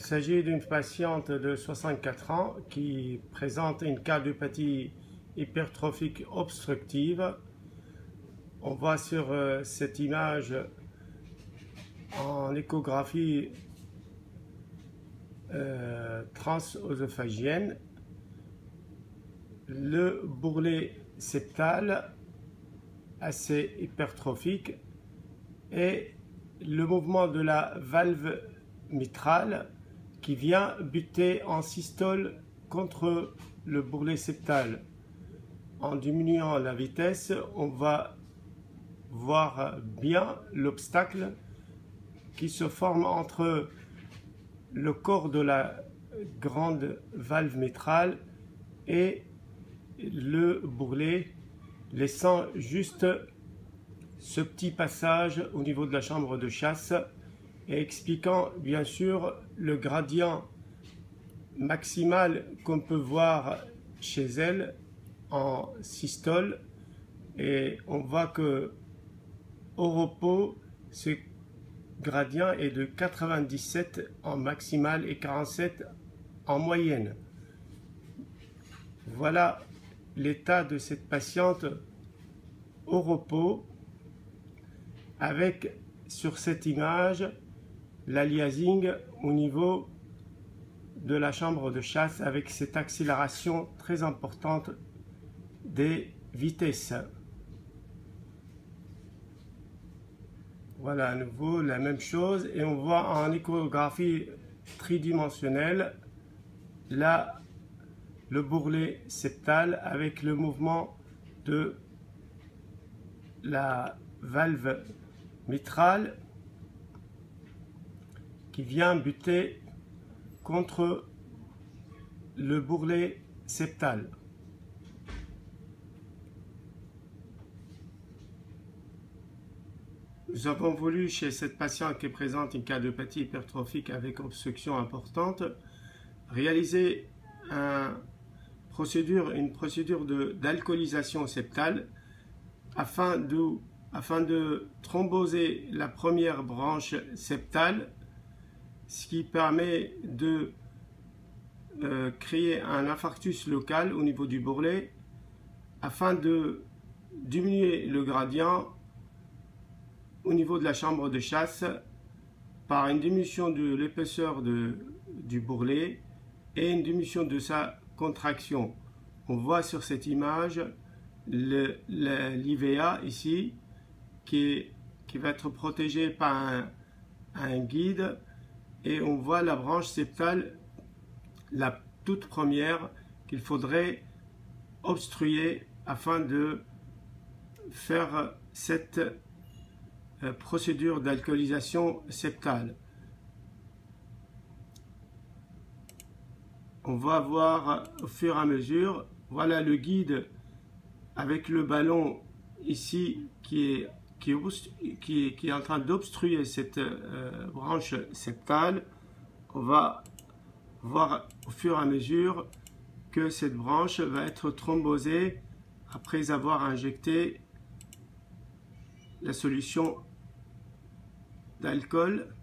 s'agit d'une patiente de 64 ans qui présente une cardiopathie hypertrophique obstructive. On voit sur cette image en échographie transœsophagienne le bourrelet septal assez hypertrophique et le mouvement de la valve mitrale qui vient buter en systole contre le bourrelet septal. En diminuant la vitesse, on va voir bien l'obstacle qui se forme entre le corps de la grande valve mitrale et le bourrelet, laissant juste ce petit passage au niveau de la chambre de chasse et expliquant bien sûr le gradient maximal qu'on peut voir chez elle en systole. Et on voit que au repos, ce gradient est de 97 en maximal et 47 en moyenne. Voilà l'état de cette patiente au repos, avec sur cette image l'aliasing au niveau de la chambre de chasse avec cette accélération très importante des vitesses. Voilà à nouveau la même chose et on voit en échographie tridimensionnelle là le bourrelet septal avec le mouvement de la valve mitrale qui vient buter contre le bourrelet septal. Nous avons voulu, chez cette patiente qui présente une cardiopathie hypertrophique avec obstruction importante, réaliser une procédure d'alcoolisation septale afin de thromboser la première branche septale, ce qui permet de créer un infarctus local au niveau du bourrelet afin de diminuer le gradient au niveau de la chambre de chasse par une diminution de l'épaisseur du bourrelet et une diminution de sa contraction. On voit sur cette image l'IVA ici qui va être protégé par un guide et on voit la branche septale, la toute première, qu'il faudrait obstruer afin de faire cette procédure d'alcoolisation septale. On va voir au fur et à mesure, voilà le guide avec le ballon ici qui est en train d'obstruer cette branche septale. On va voir au fur et à mesure que cette branche va être thrombosée après avoir injecté la solution d'alcool.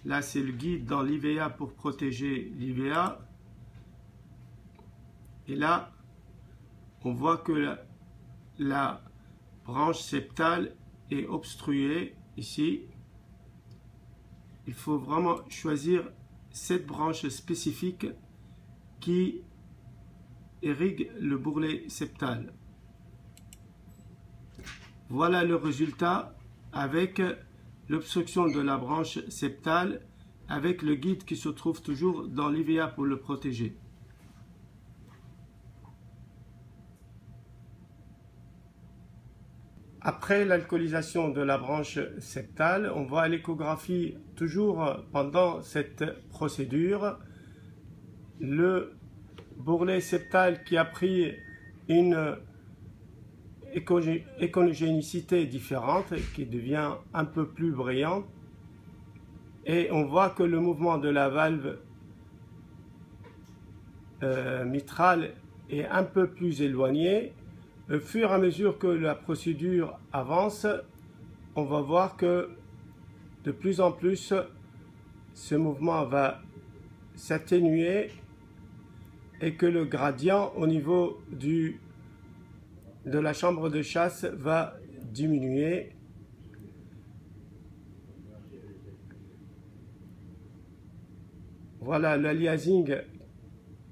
Là, c'est le guide dans l'IVA pour protéger l'IVA. Et là, on voit que la branche septale est obstruée ici. Il faut vraiment choisir cette branche spécifique qui irrigue le bourrelet septal. Voilà le résultat avec l'obstruction de la branche septale avec le guide qui se trouve toujours dans l'IVA pour le protéger. Après l'alcoolisation de la branche septale, on voit à l'échographie, toujours pendant cette procédure, le bourrelet septal qui a pris une éconogénicité différente, qui devient un peu plus brillant, et on voit que le mouvement de la valve mitrale est un peu plus éloigné. Au fur et à mesure que la procédure avance, on va voir que de plus en plus ce mouvement va s'atténuer et que le gradient au niveau de la chambre de chasse va diminuer. Voilà l'aliasing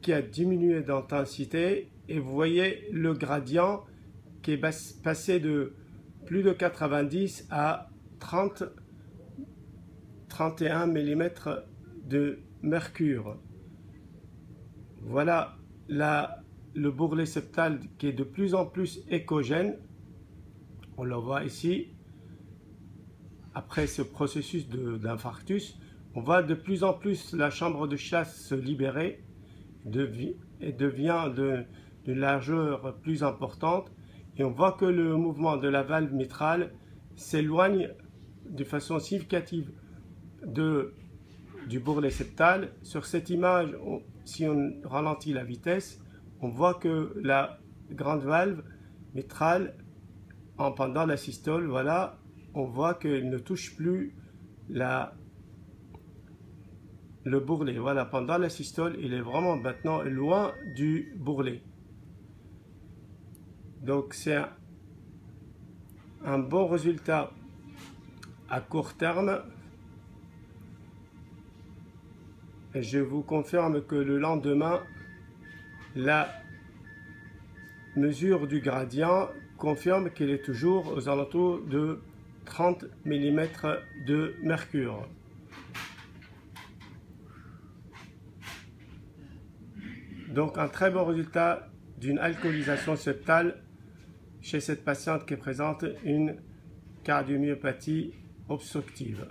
qui a diminué d'intensité et vous voyez le gradient qui est passé de plus de 90 à 31 mm de mercure. Voilà le bourrelet septal qui est de plus en plus échogène. On le voit ici. Après ce processus d'infarctus, on voit de plus en plus la chambre de chasse se libérer et devient d'une largeur plus importante. Et on voit que le mouvement de la valve mitrale s'éloigne de façon significative du bourrelet septal. Sur cette image, si on ralentit la vitesse, on voit que la grande valve mitrale, pendant la systole, voilà, on voit qu'elle ne touche plus le bourrelet. Voilà, pendant la systole, il est vraiment maintenant loin du bourrelet. Donc c'est un bon résultat à court terme. Et je vous confirme que le lendemain, la mesure du gradient confirme qu'il est toujours aux alentours de 30 mm de mercure. Donc un très bon résultat d'une alcoolisation septale chez cette patiente qui présente une cardiomyopathie obstructive.